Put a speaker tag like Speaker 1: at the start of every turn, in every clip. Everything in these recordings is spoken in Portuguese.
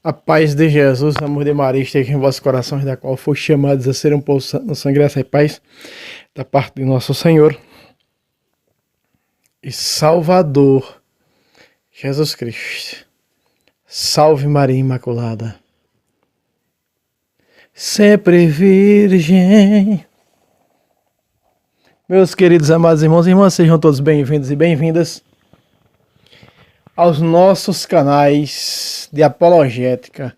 Speaker 1: A paz de Jesus, o amor de Maria esteja em vossos corações, da qual foi chamados a ser um povo santo no sangue, graça e paz da parte de nosso Senhor e Salvador Jesus Cristo. Salve Maria Imaculada, sempre virgem. Meus queridos amados irmãos e irmãs, sejam todos bem-vindos e bem-vindas aos nossos canais de apologética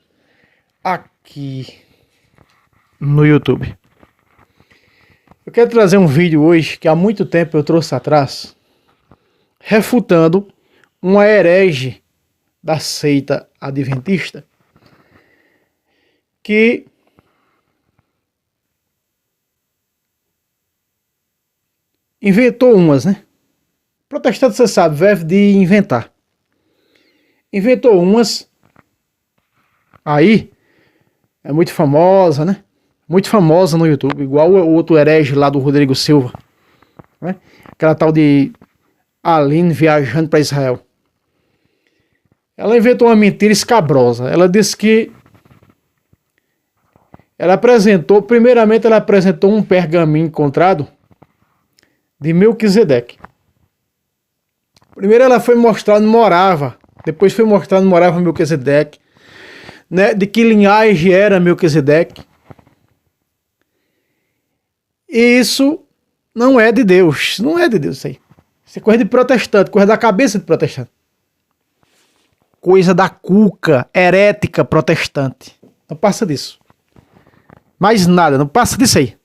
Speaker 1: aqui no YouTube. Eu quero trazer um vídeo hoje que há muito tempo eu trouxe atrás, refutando uma herege da seita adventista que inventou umas, né? Protestante, você sabe, verbo de inventar. Inventou umas, aí, é muito famosa, né? Muito famosa no YouTube, igual o outro herege lá do Rodrigo Silva, né? Aquela tal de Aline viajando para Israel. Ela inventou uma mentira escabrosa. Ela disse que primeiramente ela apresentou um pergaminho encontrado de Melquisedeque. Primeiro ela foi mostrar onde morava, depois foi mostrar onde morava Melquisedeque, né, de que linhagem era Melquisedeque. E isso não é de Deus, não é de Deus isso aí. Isso é coisa de protestante, coisa da cabeça de protestante. Coisa da cuca herética protestante. Não passa disso. Mais nada, não passa disso aí.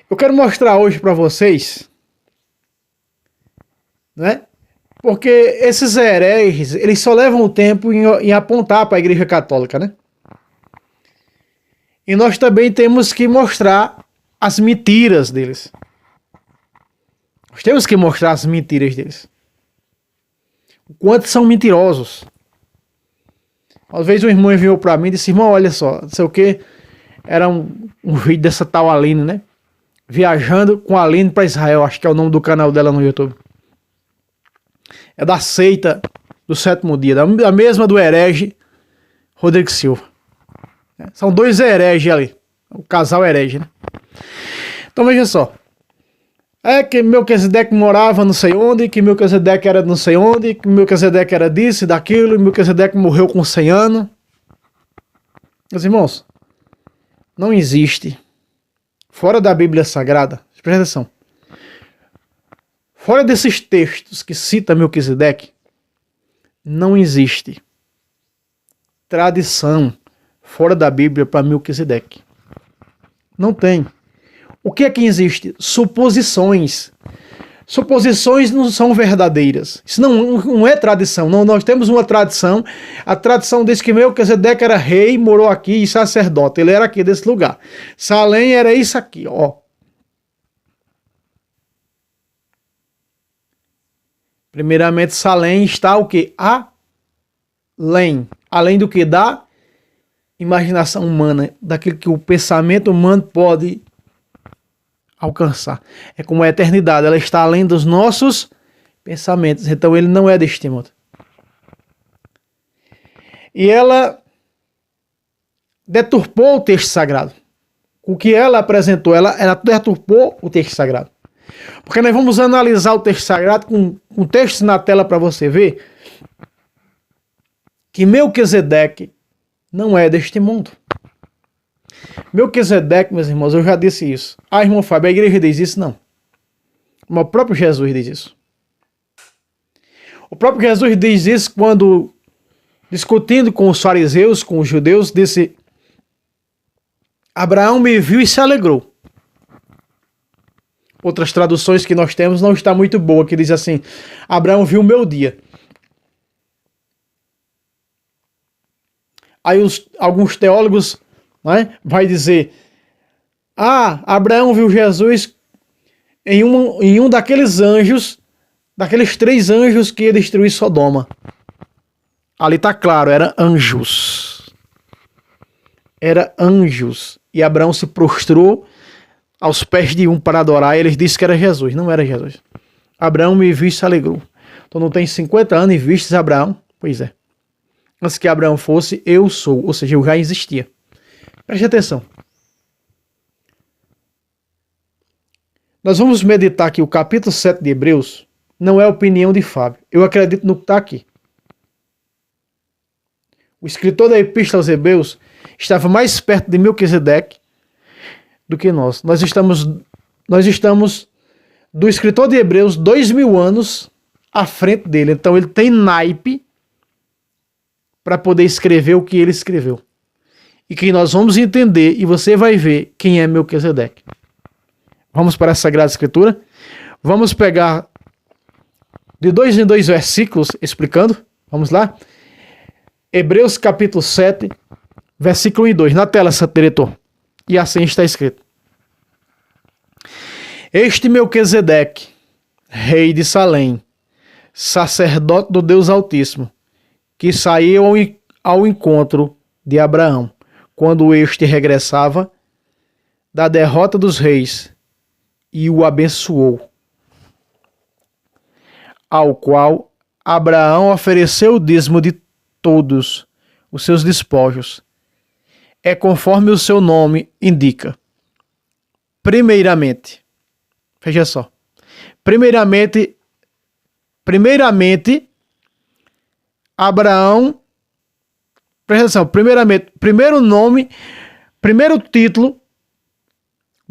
Speaker 1: Eu quero mostrar hoje para vocês, né? Porque esses hereges, eles só levam o tempo em apontar para a Igreja Católica, né? E nós também temos que mostrar as mentiras deles. Nós temos que mostrar as mentiras deles. O quanto são mentirosos. Às vezes um irmão enviou para mim e disse: irmão, olha só, não sei o que, era um vídeo dessa tal Aline, né? Viajando com a Aline para Israel, acho que é o nome do canal dela no YouTube. É da seita do sétimo dia, da mesma do herege Rodrigo Silva. São dois hereges ali, o casal herege, né? Então veja só. É que Melquisedeque morava não sei onde, que Melquisedeque era não sei onde, que Melquisedeque era disso e daquilo, e Melquisedeque morreu com 100 anos. Meus irmãos, não existe, fora da Bíblia Sagrada, presta atenção, fora desses textos que cita Melquisedeque, não existe tradição fora da Bíblia para Melquisedeque. Não tem. O que é que existe? Suposições. Suposições não são verdadeiras. Isso não é tradição. Não, nós temos uma tradição. A tradição diz que Melquisedeque era rei, morou aqui, e sacerdote. Ele era aqui desse lugar. Salém era isso aqui, ó. Primeiramente, Salém está o quê? Além. Além do que? Da imaginação humana. Daquilo que o pensamento humano pode alcançar. É como a eternidade. Ela está além dos nossos pensamentos. Então ele não é deste mundo. E ela deturpou o texto sagrado. O que ela apresentou, ela deturpou o texto sagrado. Porque nós vamos analisar o texto sagrado com textos na tela para você ver que Melquisedeque não é deste mundo. Melquisedeque, meus irmãos, eu já disse isso. Ah, irmão Fábio, a igreja diz isso? Não. O próprio Jesus diz isso. O próprio Jesus diz isso quando, discutindo com os fariseus, com os judeus, disse: Abraão me viu e se alegrou. Outras traduções que nós temos não está muito boa, que diz assim: Abraão viu o meu dia. Aí alguns teólogos, né, vai dizer: Abraão viu Jesus em um daqueles anjos, daqueles 3 anjos que ia destruir Sodoma. Ali está claro, era anjos. Era anjos. E Abraão se prostrou aos pés de um para adorar, e eles disseram que era Jesus. Não era Jesus. Abraão me viu e se alegrou. Então não tem 50 anos e vistes Abraão? Pois é. Antes que Abraão fosse, eu sou. Ou seja, eu já existia. Preste atenção. Nós vamos meditar aqui o capítulo 7 de Hebreus. Não é opinião de Fábio. Eu acredito no que está aqui. O escritor da Epístola aos Hebreus estava mais perto de Melquisedeque do que nós. Nós estamos do escritor de Hebreus 2000 anos à frente dele. Então ele tem naipe para poder escrever o que ele escreveu. E que nós vamos entender e você vai ver quem é Melquisedeque. Vamos para a Sagrada Escritura. Vamos pegar de 2 em 2 versículos explicando. Vamos lá. Hebreus capítulo 7, versículo 1 e 2. Na tela, santo diretor. E assim está escrito. Este Melquisedeque, rei de Salém, sacerdote do Deus Altíssimo, que saiu ao encontro de Abraão, quando este regressava da derrota dos reis, e o abençoou, ao qual Abraão ofereceu o dízimo de todos os seus despojos. É conforme o seu nome indica. Primeiramente, veja só, primeiramente, Abraão, presta atenção, primeiro nome, primeiro título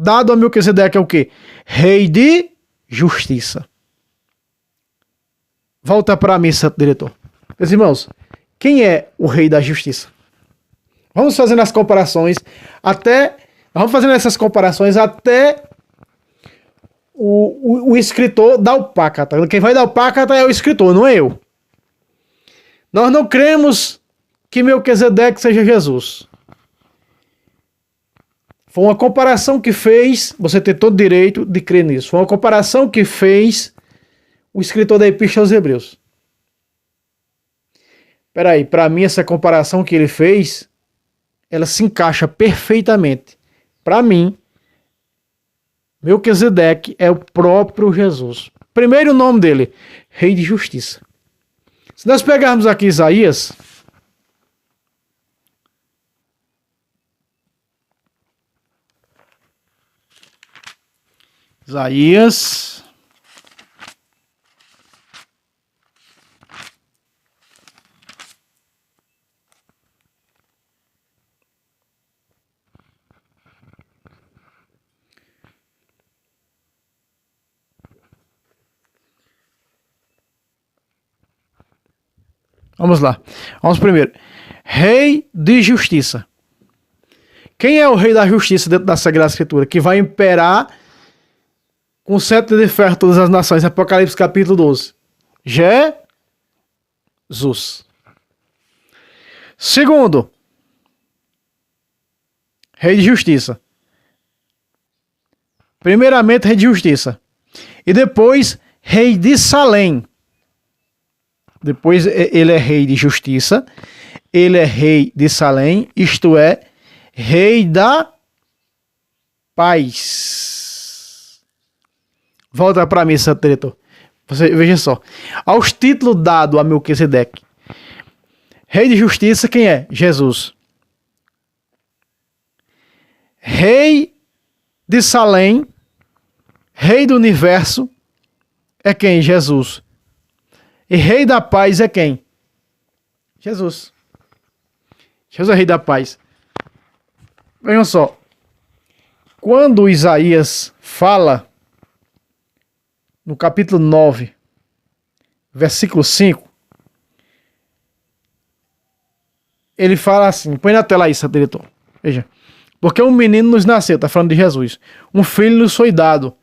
Speaker 1: dado a Melquisedeque é o quê? Rei de Justiça. Volta para mim, santo diretor. Meus irmãos, quem é o Rei da Justiça? Vamos fazendo as comparações até o escritor dar o pácata. Quem vai dar o pácata é o escritor, não é eu. Nós não cremos que Melquisedeque seja Jesus. Foi uma comparação que fez, você tem todo o direito de crer nisso, foi uma comparação que fez o escritor da Epístola aos Hebreus. Peraí, para mim essa comparação que ele fez, ela se encaixa perfeitamente. Para mim, Melquisedeque é o próprio Jesus. Primeiro nome dele, Rei de Justiça. Se nós pegarmos aqui Isaías, vamos lá. Vamos primeiro. Rei de Justiça. Quem é o Rei da Justiça dentro da Sagrada Escritura? Que vai imperar com cetro de ferro todas as nações. Apocalipse capítulo 12. Jesus. Segundo, Rei de Justiça. Primeiramente, Rei de Justiça. E depois, Rei de Salém. Depois, ele é Rei de Justiça. Ele é Rei de Salém. Isto é, Rei da Paz. Volta para mim, santo diretor. Você veja só. Aos títulos dados a Melquisedeque. Rei de Justiça, quem é? Jesus. Rei de Salém, Rei do Universo, é quem? Jesus. E Rei da Paz é quem? Jesus. Jesus é Rei da Paz. Vejam só. Quando Isaías fala, no capítulo 9, versículo 5, ele fala assim, põe na tela aí, seu diretor. Veja. Porque um menino nos nasceu, está falando de Jesus. Um filho nos foi dado.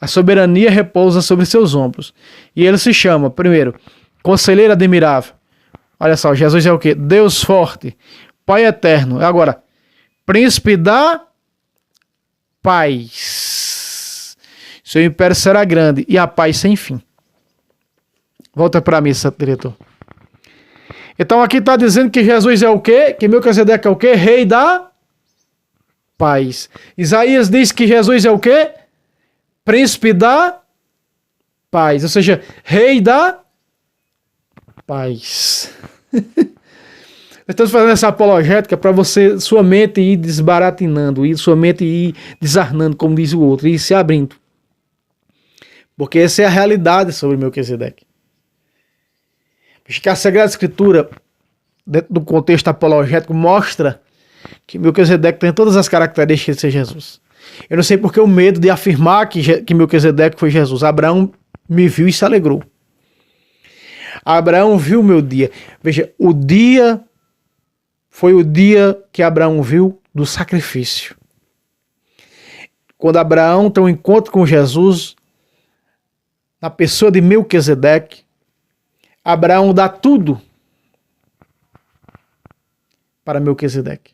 Speaker 1: A soberania repousa sobre seus ombros. E ele se chama, primeiro, Conselheiro Admirável. Olha só, Jesus é o quê? Deus forte, Pai eterno. Agora, Príncipe da Paz. Seu império será grande e a paz sem fim. Volta para mim, santo diretor. Então aqui está dizendo que Jesus é o quê? Que Melquisedeque é o quê? Rei da Paz. Isaías diz que Jesus é o quê? Príncipe da Paz. Ou seja, Rei da Paz. Estamos fazendo essa apologética para você, sua mente ir desbaratinando, e sua mente ir desarnando, como diz o outro, e se abrindo. Porque essa é a realidade sobre Melquisedeque. Que a Sagrada Escritura, dentro do contexto apologético, mostra que Melquisedeque tem todas as características de ser Jesus. Eu não sei porque o medo de afirmar que Melquisedeque foi Jesus. Abraão me viu e se alegrou. Abraão viu o meu dia. Veja, o dia foi o dia que Abraão viu do sacrifício. Quando Abraão tem um encontro com Jesus, na pessoa de Melquisedeque, Abraão dá tudo para Melquisedeque.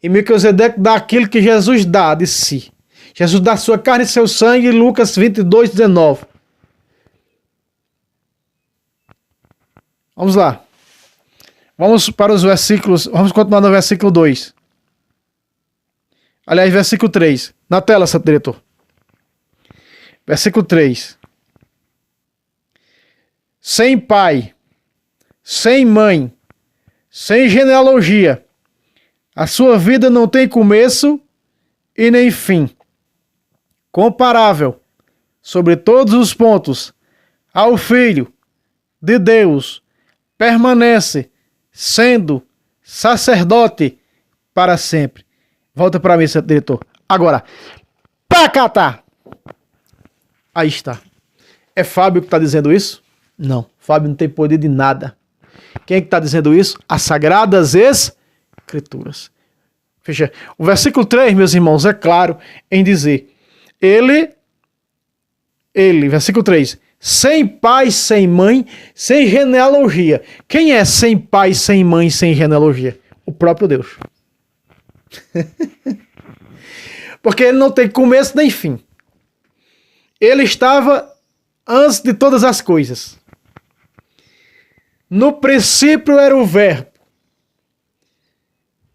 Speaker 1: E Melquisedeque dá aquilo que Jesus dá de si. Jesus dá sua carne e seu sangue, Lucas 22:19. Vamos lá. Vamos para os versículos. Vamos continuar no versículo 2. Aliás, versículo 3. Na tela, seu diretor. Versículo 3. Sem pai, sem mãe, sem genealogia, a sua vida não tem começo e nem fim. Comparável, sobre todos os pontos, ao Filho de Deus, permanece sendo sacerdote para sempre. Volta para mim, seu diretor. Agora, pra catar. Aí está. É Fábio que está dizendo isso? Não, Fábio não tem poder de nada. Quem é que está dizendo isso? As Sagradas Escrituras. Veja, o versículo 3, meus irmãos, é claro em dizer: ele, versículo 3, sem pai, sem mãe, sem genealogia. Quem é sem pai, sem mãe, sem genealogia? O próprio Deus. Porque ele não tem começo nem fim. Ele estava antes de todas as coisas. No princípio era o Verbo.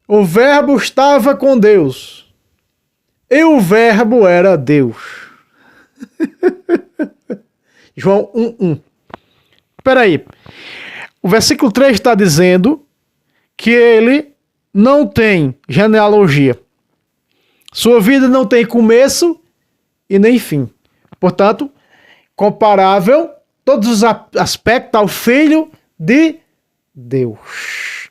Speaker 1: O Verbo estava com Deus. E o Verbo era Deus. João 1:1. Espera aí. O versículo 3 está dizendo que ele não tem genealogia. Sua vida não tem começo e nem fim. Portanto, comparável todos os aspectos ao Filho de Deus.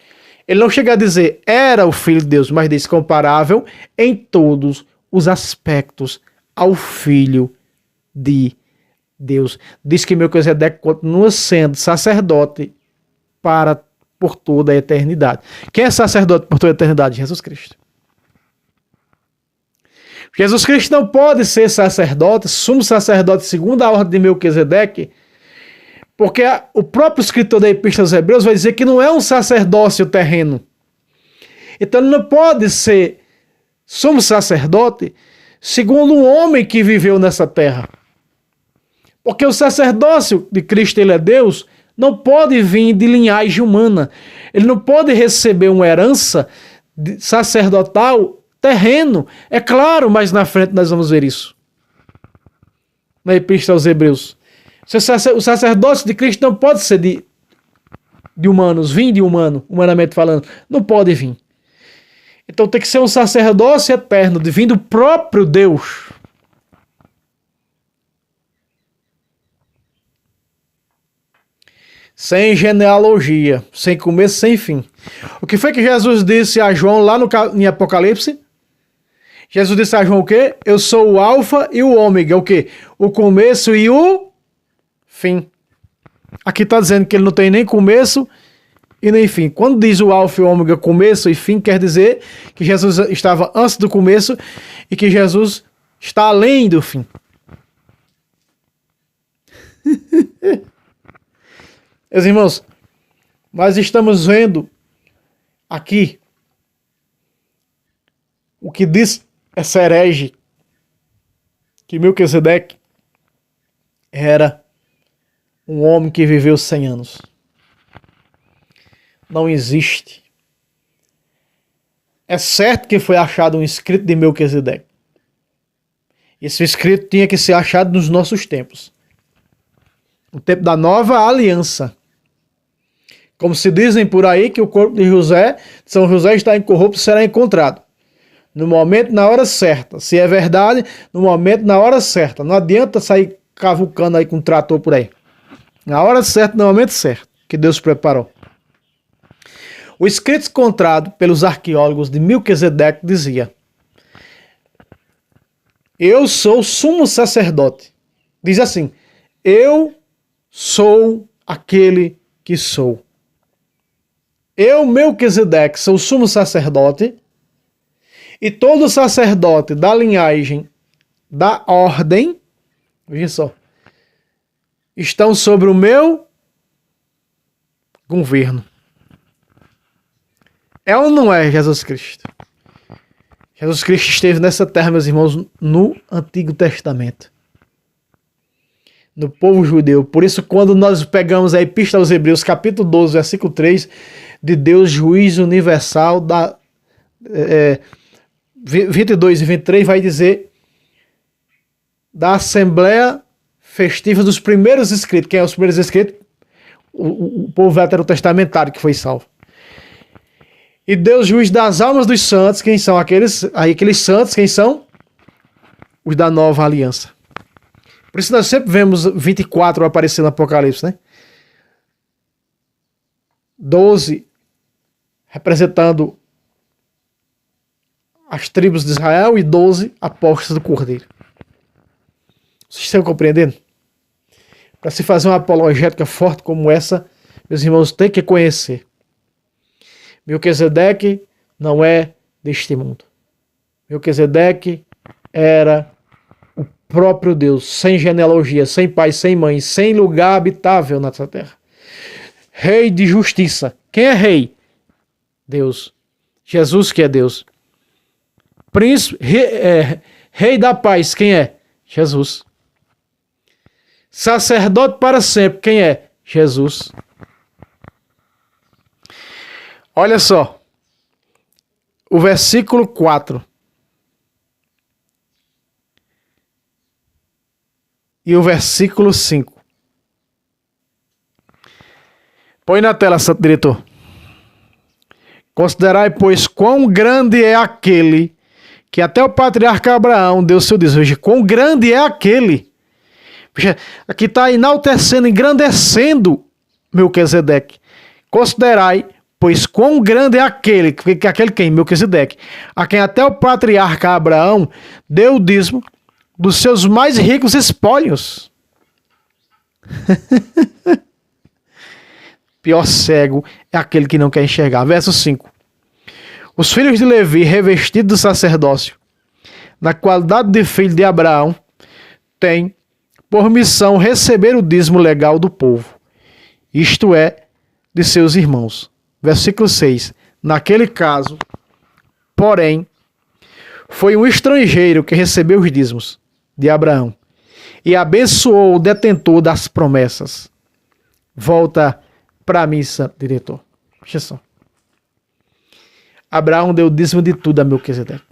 Speaker 1: Ele não chega a dizer era o Filho de Deus, mas diz comparável em todos os aspectos ao Filho de Deus. Diz que Melquisedeque continua sendo sacerdote por toda a eternidade. Quem é sacerdote por toda a eternidade? Jesus Cristo. Jesus Cristo não pode ser sacerdote, sumo sacerdote segundo a ordem de Melquisedeque, porque o próprio escritor da Epístola aos Hebreus vai dizer que não é um sacerdócio terreno. Então ele não pode ser sumo sacerdote segundo um homem que viveu nessa terra. Porque o sacerdócio de Cristo, ele é Deus, não pode vir de linhagem humana. Ele não pode receber uma herança sacerdotal terreno. É claro, mas na frente nós vamos ver isso. Na Epístola aos Hebreus. O sacerdócio de Cristo não pode ser de humanos, vir de humano, humanamente falando. Não pode vir. Então tem que ser um sacerdócio eterno, de vir do próprio Deus. Sem genealogia, sem começo, sem fim. O que foi que Jesus disse a João lá em Apocalipse? Jesus disse a João o quê? Eu sou o alfa e o ômega. O quê? O começo e o fim. Aqui está dizendo que ele não tem nem começo e nem fim. Quando diz o alfa e o ômega, começo e fim, quer dizer que Jesus estava antes do começo e que Jesus está além do fim. Meus irmãos, nós estamos vendo aqui o que diz essa herege, que Melquisedeque era um homem que viveu 100 anos. Não existe. É certo que foi achado um escrito de Melquisedeque. Esse escrito tinha que ser achado nos nossos tempos. No tempo da nova aliança. Como se dizem por aí que o corpo de São José está incorrupto, será encontrado. No momento, na hora certa. Se é verdade, no momento, na hora certa. Não adianta sair cavucando aí com um trator por aí. Na hora certa, no momento certo, que Deus preparou. O escrito encontrado pelos arqueólogos de Melquisedeque dizia: eu sou sumo sacerdote. Diz assim: eu sou aquele que sou. Eu, Melquisedeque, sou sumo sacerdote, e todo sacerdote da linhagem, da ordem, veja só, estão sobre o meu governo. É ou não é Jesus Cristo? Jesus Cristo esteve nessa terra, meus irmãos, no Antigo Testamento, no povo judeu. Por isso, quando nós pegamos a Epístola aos Hebreus, capítulo 12, versículo 3, de Deus, juiz universal, 22 e 23, vai dizer da Assembleia Festiva dos primeiros escritos. Quem é os primeiros escritos? O povo veterotestamentário que foi salvo. E Deus, juiz das almas dos santos, quem são aqueles santos, quem são? Os da nova aliança. Por isso nós sempre vemos 24 aparecer no Apocalipse, né? 12 representando as tribos de Israel e 12 apóstolos do Cordeiro. Vocês estão compreendendo? Para se fazer uma apologética forte como essa, meus irmãos, tem que conhecer. Melquisedeque não é deste mundo. Melquisedeque era o próprio Deus, sem genealogia, sem pai, sem mãe, sem lugar habitável nessa terra. Rei de justiça. Quem é rei? Deus. Jesus que é Deus. Príncipe, rei da paz. Quem é? Jesus. Sacerdote para sempre. Quem é? Jesus. Olha só, o versículo 4 e o versículo 5. Põe na tela, santo diretor. Considerai, pois, quão grande é aquele que até o patriarca Abraão deu seu dízimo. Veja, quão grande é aquele. Veja, aqui está enaltecendo, engrandecendo Melquisedeque. Considerai, pois quão grande é aquele quem? Melquisedeque, a quem até o patriarca Abraão deu o dízimo dos seus mais ricos espólios. Pior cego é aquele que não quer enxergar. Verso 5. Os filhos de Levi, revestidos do sacerdócio, na qualidade de filho de Abraão, têm por missão receber o dízimo legal do povo, isto é, de seus irmãos. Versículo 6. Naquele caso, porém, foi um estrangeiro que recebeu os dízimos de Abraão e abençoou o detentor das promessas. Volta para mim, santo diretor. Deixa só. Abraão deu o dízimo de tudo a Melquisedeque.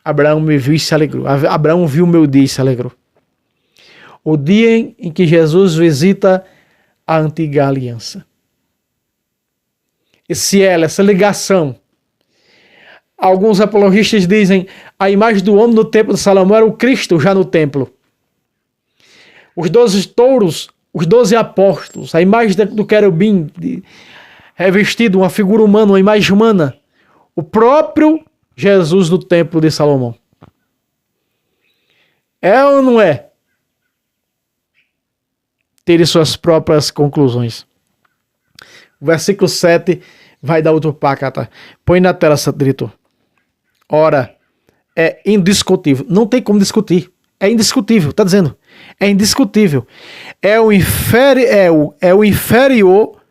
Speaker 1: Abraão me viu e se alegrou. Abraão viu o meu dia e se alegrou. O dia em que Jesus visita a antiga aliança. Essa ligação. Alguns apologistas dizem a imagem do homem no templo de Salomão era o Cristo já no templo. Os 12 touros, os 12 apóstolos, a imagem do querubim revestido, uma figura humana, uma imagem humana. O próprio Jesus no templo de Salomão. É ou não é? Tire suas próprias conclusões. O versículo 7 vai dar outro pacata. Põe na tela, santo diretor. Ora, é indiscutível. Não tem como discutir. É indiscutível, está dizendo. É indiscutível. É o inferior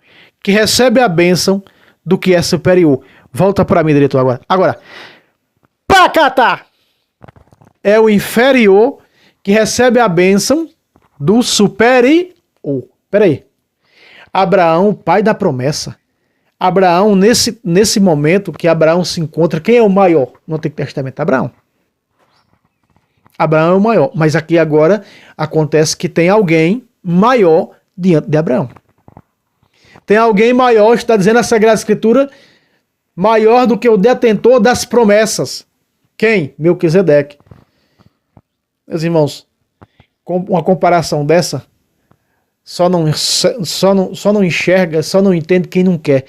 Speaker 1: que recebe a bênção do que é superior. Volta para mim, diretor, agora. Agora, pacata! É o inferior que recebe a bênção do superior. Peraí. Abraão, o pai da promessa. Abraão, nesse momento que Abraão se encontra, quem é o maior no Antigo Testamento? Abraão. Abraão é o maior. Mas aqui agora acontece que tem alguém maior diante de Abraão. Tem alguém maior, está dizendo a Sagrada Escritura, maior do que o detentor das promessas. Quem? Melquisedeque. Meus irmãos, com uma comparação dessa, só não enxerga, só não entende quem não quer.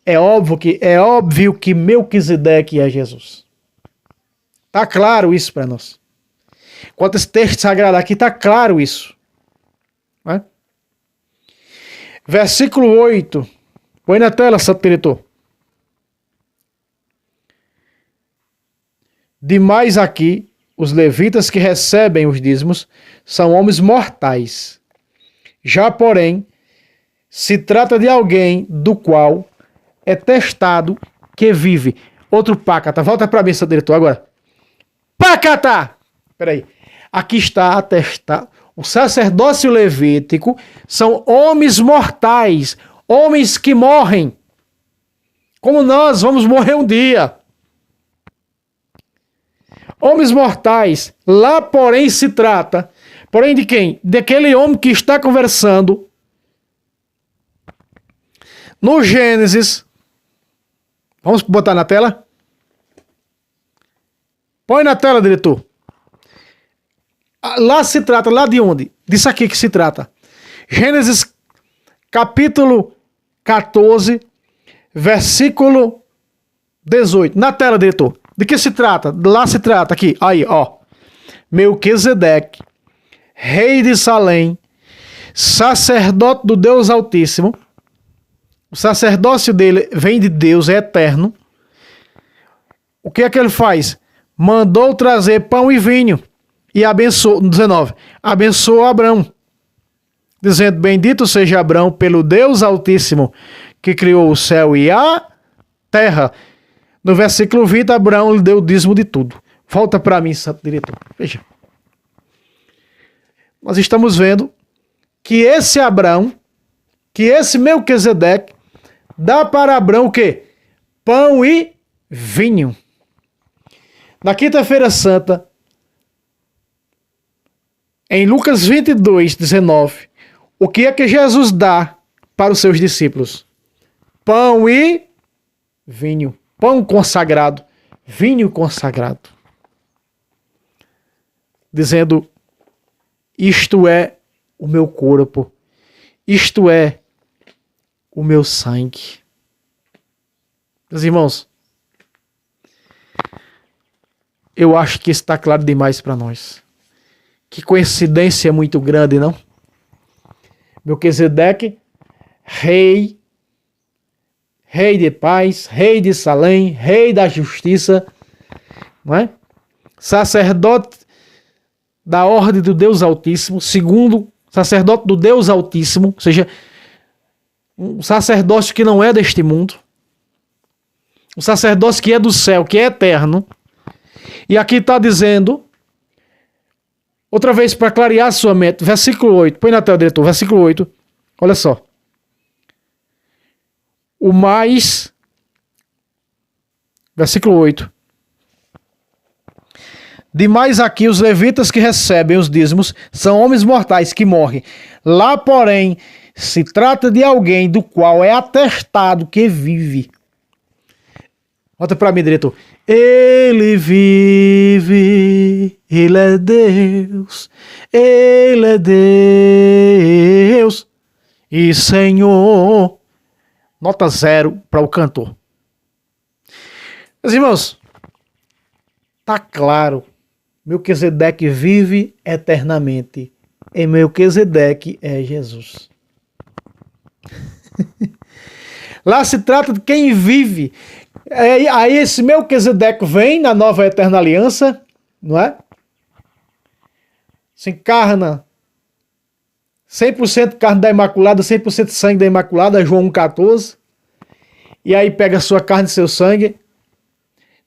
Speaker 1: É óbvio que Melquisedeque é Jesus. Tá claro isso para nós. Quanto esse texto sagrado aqui, tá claro isso. Né? Versículo 8. Põe na tela, santo diretor. Demais aqui, os levitas que recebem os dízimos são homens mortais. Já, porém, se trata de alguém do qual é testado que vive. Outro pacata. Volta para mim, santo diretor, agora. Pacata! Peraí. Aqui está atestado. O sacerdócio levítico são homens mortais. Homens que morrem. Como nós vamos morrer um dia. Homens mortais. Lá, porém, se trata. Porém, de quem? Daquele homem que está conversando no Gênesis. Vamos botar na tela? Põe na tela, diretor. Lá se trata, lá de onde? Disso aqui que se trata. Gênesis capítulo 14, versículo 18. Na tela, diretor. De que se trata? Lá se trata, aqui, aí, ó. Melquisedeque, rei de Salém, sacerdote do Deus Altíssimo. O sacerdócio dele vem de Deus, é eterno. O que é que ele faz? Mandou trazer pão e vinho. E abençoou, 19, abençoou Abrão, dizendo, bendito seja Abrão pelo Deus Altíssimo, que criou o céu e a terra. No versículo 20, Abrão lhe deu o dízimo de tudo. Volta para mim, santo diretor. Veja. Nós estamos vendo que esse Abrão, que esse Melquisedeque, dá para Abrão o quê? Pão e vinho. Na quinta-feira santa, em Lucas 22, 19, o que é que Jesus dá para os seus discípulos? Pão e vinho. Pão consagrado, vinho consagrado. Dizendo, isto é o meu corpo, isto é o meu sangue. Meus irmãos, eu acho que está claro demais para nós. Que coincidência muito grande, não? Melquisedeque, rei de paz, rei de Salém, rei da justiça, não é? Sacerdote da ordem do Deus Altíssimo, segundo sacerdote do Deus Altíssimo, ou seja, um sacerdócio que não é deste mundo, um sacerdócio que é do céu, que é eterno. E aqui está dizendo, outra vez para clarear a sua mente, versículo 8, põe na tela, diretor, versículo 8, olha só. O mais, versículo 8. Demais aqui os levitas que recebem os dízimos são homens mortais que morrem. Lá, porém, se trata de alguém do qual é atestado que vive. Volta para mim, diretor. Ele vive, ele é Deus, ele é Deus e Senhor. Nota 0 para o cantor. Meus irmãos, tá claro. Melquisedeque vive eternamente. E Melquisedeque é Jesus. Lá se trata de quem vive. Aí esse Melquisedeque vem na nova eterna aliança, não é? Se encarna 100% carne da Imaculada, 100% sangue da Imaculada, João 1,14. E aí pega a sua carne e seu sangue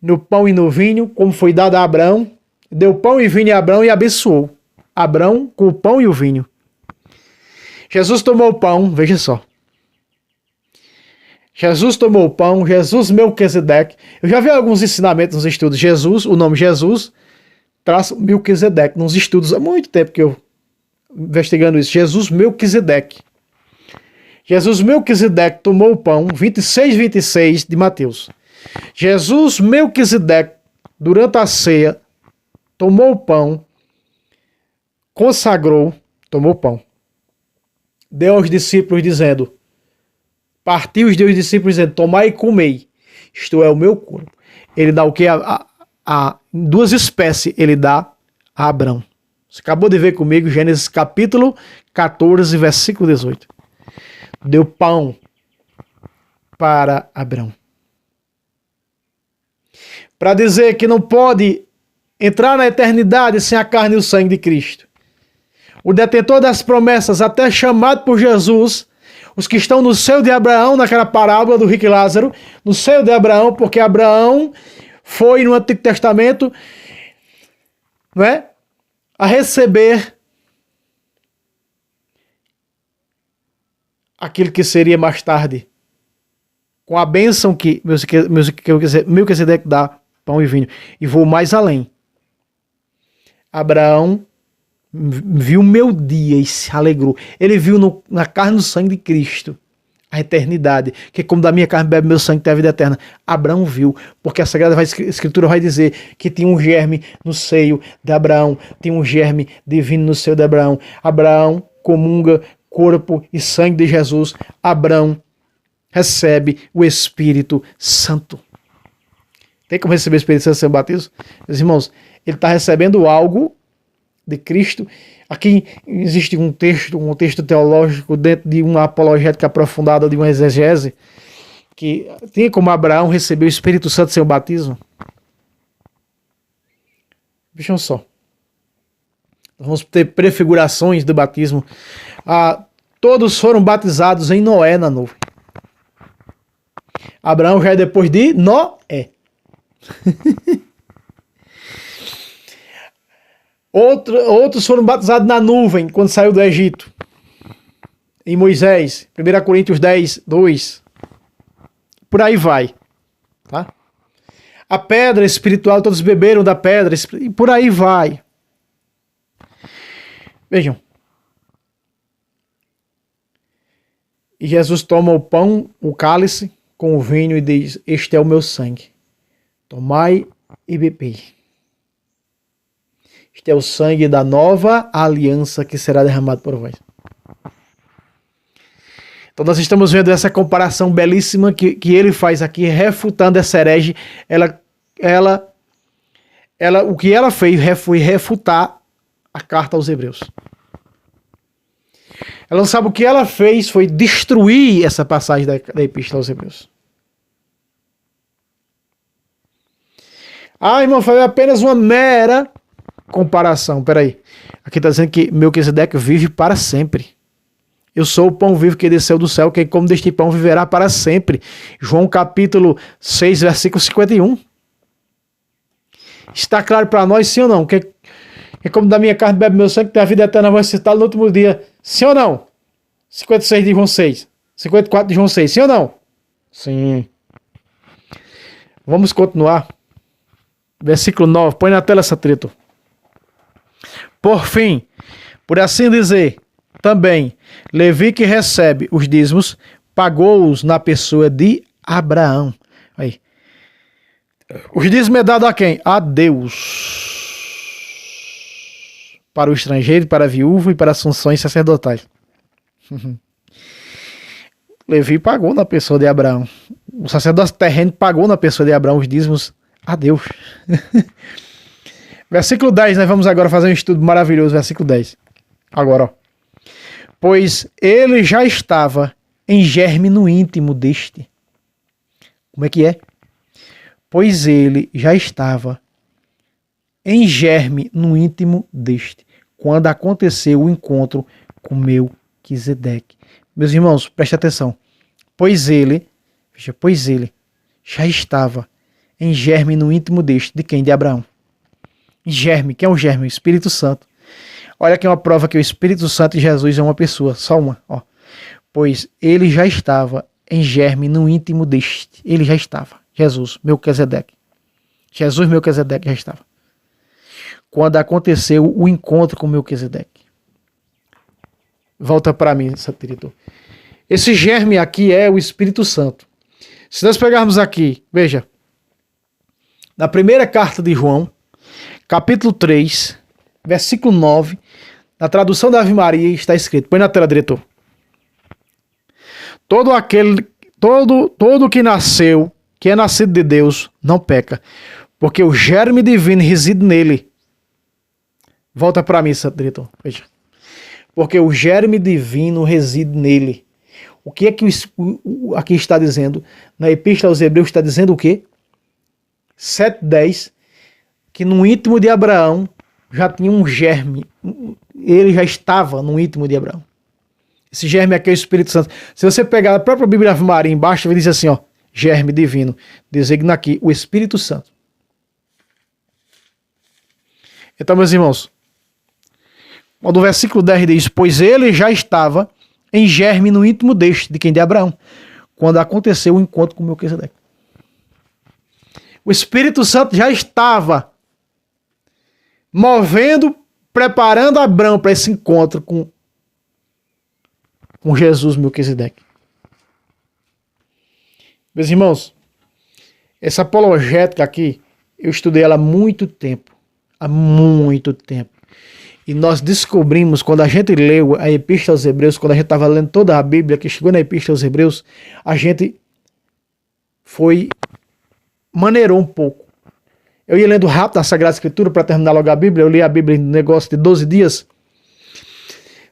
Speaker 1: no pão e no vinho, como foi dado a Abraão. Deu pão e vinho a Abraão e abençoou Abraão com o pão e o vinho. Jesus tomou o pão, veja só. Jesus tomou o pão, Jesus Melquisedeque. Eu já vi alguns ensinamentos nos estudos. Jesus, o nome Jesus, traz Melquisedeque. Nos estudos há muito tempo que eu investigando isso. Jesus Melquisedeque. Jesus Melquisedeque tomou o pão, 26, 26 de Mateus. Jesus Melquisedeque, durante a ceia, tomou o pão, consagrou, tomou o pão. Deu aos discípulos dizendo, partiu os seus discípulos dizendo, tomai e comei, isto é o meu corpo. Ele dá o que? Duas espécies ele dá a Abraão. Você acabou de ver comigo Gênesis capítulo 14, versículo 18. Deu pão para Abraão. Para dizer que não pode entrar na eternidade sem a carne e o sangue de Cristo. O detentor das promessas, até chamado por Jesus, os que estão no seio de Abraão, naquela parábola do rico e Lázaro, no seio de Abraão, porque Abraão foi no Antigo Testamento, não é? A receber aquilo que seria mais tarde, com a bênção que Melquisedeque dá, pão e vinho. E vou mais além. Abraão viu meu dia e se alegrou. Ele viu na carne e no sangue de Cristo a eternidade, que como da minha carne bebe meu sangue tem a vida eterna. Abraão viu, porque a Sagrada Escritura vai dizer que tinha um germe no seio de Abraão, tinha um germe divino no seio de Abraão. Abraão comunga corpo e sangue de Jesus. Abraão recebe o Espírito Santo. Tem como receber o Espírito Santo sem o batismo? Meus irmãos, ele está recebendo algo de Cristo. Aqui existe um texto teológico dentro de uma apologética aprofundada, de uma exegese, que tem como Abraão receber o Espírito Santo sem o batismo. Vejam só. Vamos ter prefigurações do batismo. Todos foram batizados em Noé na nuvem. Abraão já é depois de Noé. Outros foram batizados na nuvem quando saiu do Egito. Em Moisés, 1 Coríntios 10, 2. Por aí vai. Tá? A pedra espiritual, todos beberam da pedra, e por aí vai. Vejam. E Jesus toma o pão, o cálice, com o vinho e diz, este é o meu sangue. Tomai e bebei. Este é o sangue da nova aliança que será derramado por vós. Então nós estamos vendo essa comparação belíssima que ele faz aqui, refutando essa herege. O que ela fez foi refutar a carta aos Hebreus. Ela não sabe o que ela fez, foi destruir essa passagem da Epístola aos Hebreus. Irmão, foi apenas uma mera comparação. Peraí. Aqui está dizendo que Melquisedeque vive para sempre. Eu sou o pão vivo que desceu do céu, quem come deste pão viverá para sempre. João capítulo 6, versículo 51. Está claro para nós, sim ou não? Quem come da minha carne bebe meu sangue, tem a vida eterna, vai citá-lo no último dia. Sim ou não? 56 de João 6. 54 de João 6. Sim ou não? Sim. Vamos continuar. Versículo 9. Põe na tela essa treta. Por fim, por assim dizer, também, Levi que recebe os dízimos, pagou-os na pessoa de Abraão. Aí. Os dízimos é dado a quem? A Deus. Para o estrangeiro, para a viúva e para as funções sacerdotais. Levi pagou na pessoa de Abraão. O sacerdote terreno pagou na pessoa de Abraão os dízimos a Deus. Versículo 10, nós vamos agora fazer um estudo maravilhoso. Versículo 10. Agora, ó. Pois ele já estava em germe no íntimo deste. Como é que é? Pois ele já estava em germe no íntimo deste, quando aconteceu o encontro com Melquisedeque. Meus irmãos, preste atenção. Pois ele já estava em germe no íntimo deste. De quem? De Abraão. Germe, quem é o germe? O Espírito Santo. Olha aqui uma prova que o Espírito Santo e Jesus é uma pessoa, só uma. Ó. Pois ele já estava em germe no íntimo deste. Ele já estava. Jesus, Melquisedeque. Jesus, Melquisedeque já estava. Quando aconteceu o encontro com Melquisedeque. Volta para mim, Satirito. Esse germe aqui é o Espírito Santo. Se nós pegarmos aqui, veja, na primeira carta de João, capítulo 3, versículo 9, na tradução da Ave Maria está escrito, põe na tela, diretor. Todo que nasceu, que é nascido de Deus, não peca, porque o germe divino reside nele. Volta para mim, diretor, veja. Porque o germe divino reside nele. O que é que aqui está dizendo? Na Epístola aos Hebreus está dizendo o quê? 7:10, que no íntimo de Abraão já tinha um germe. Ele já estava no íntimo de Abraão. Esse germe aqui é o Espírito Santo. Se você pegar a própria Bíblia Ave Maria embaixo, vai dizer assim, ó, germe divino. Designa aqui o Espírito Santo. Então, meus irmãos, quando o versículo 10 diz, pois ele já estava em germe no íntimo de quem? De Abraão, quando aconteceu o encontro com Melquisedeque. O Espírito Santo já estava movendo, preparando Abraão para esse encontro com Jesus Melquisedeque. Meus irmãos, essa apologética aqui, eu estudei ela há muito tempo. E nós descobrimos, quando a gente leu a Epístola aos Hebreus, quando a gente estava lendo toda a Bíblia, que chegou na Epístola aos Hebreus, a gente maneirou um pouco. Eu ia lendo rápido a Sagrada Escritura para terminar logo a Bíblia. Eu li a Bíblia em negócio de 12 dias.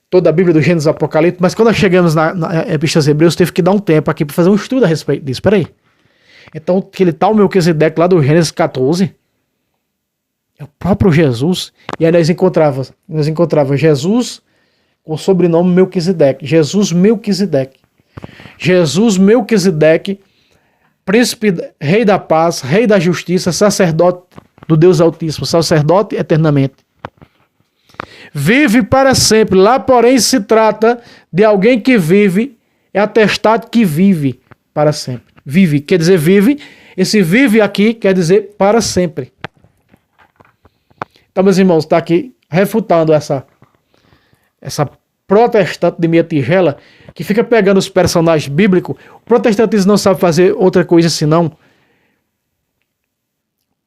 Speaker 1: Toda a Bíblia do Gênesis ao Apocalipse. Mas quando nós chegamos na Epístola aos Hebreus, teve que dar um tempo aqui para fazer um estudo a respeito disso. Espera aí. Então, aquele tal Melquisedeque lá do Gênesis 14... é o próprio Jesus. E aí nós encontrávamos Jesus com o sobrenome Melquisedeque. Jesus Melquisedeque, príncipe, rei da paz, rei da justiça, sacerdote do Deus Altíssimo, sacerdote eternamente. Vive para sempre. Lá, porém, se trata de alguém que vive, é atestado que vive para sempre. Vive, quer dizer vive. Esse vive aqui quer dizer para sempre. Então, meus irmãos, está aqui refutando essa protestante de meia tigela que fica pegando os personagens bíblicos. O protestantismo não sabe fazer outra coisa senão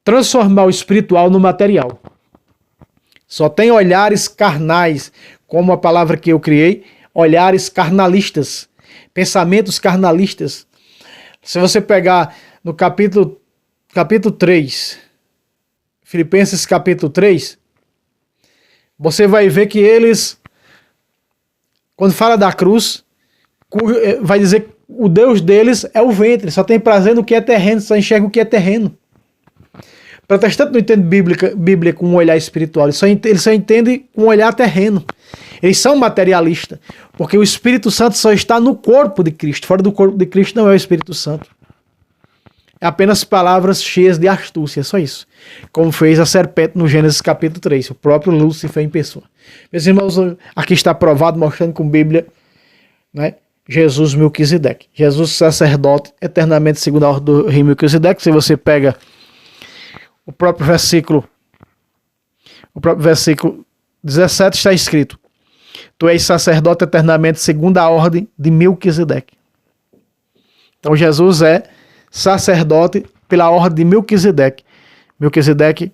Speaker 1: transformar o espiritual no material. Só tem olhares carnais, como a palavra que eu criei, olhares carnalistas, pensamentos carnalistas. Se você pegar no capítulo 3, Filipenses capítulo 3, você vai ver que eles, quando fala da cruz, vai dizer que o Deus deles é o ventre, só tem prazer no que é terreno, só enxerga o que é terreno. O protestante não entende Bíblia com um olhar espiritual, ele só entende com um olhar terreno. Eles são materialistas, porque o Espírito Santo só está no corpo de Cristo, fora do corpo de Cristo não é o Espírito Santo. É apenas palavras cheias de astúcia, só isso. Como fez a serpente no Gênesis capítulo 3, o próprio Lúcifer em pessoa. Meus irmãos, aqui está provado, mostrando com Bíblia, né? Jesus Melquisedeque. Jesus sacerdote, eternamente segundo a ordem do rei Melquisedeque. Se você pega o próprio versículo 17 está escrito: tu és sacerdote eternamente segundo a ordem de Melquisedeque. Então Jesus é sacerdote pela ordem de Melquisedeque. Melquisedeque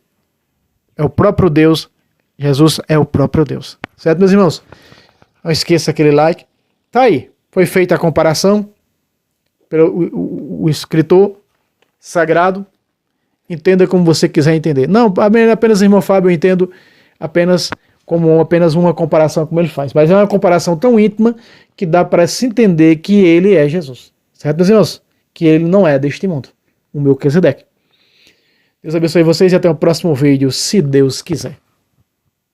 Speaker 1: é o próprio Deus, Jesus é o próprio Deus. Certo, meus irmãos? Não esqueça aquele like. Tá aí, foi feita a comparação pelo o escritor sagrado. Entenda como você quiser entender. Não, apenas irmão Fábio, eu entendo apenas como apenas uma comparação como ele faz. Mas é uma comparação tão íntima que dá para se entender que ele é Jesus. Certo, meus irmãos? Que ele não é deste mundo. O Melquisedeque. Deus abençoe vocês e até o próximo vídeo, se Deus quiser.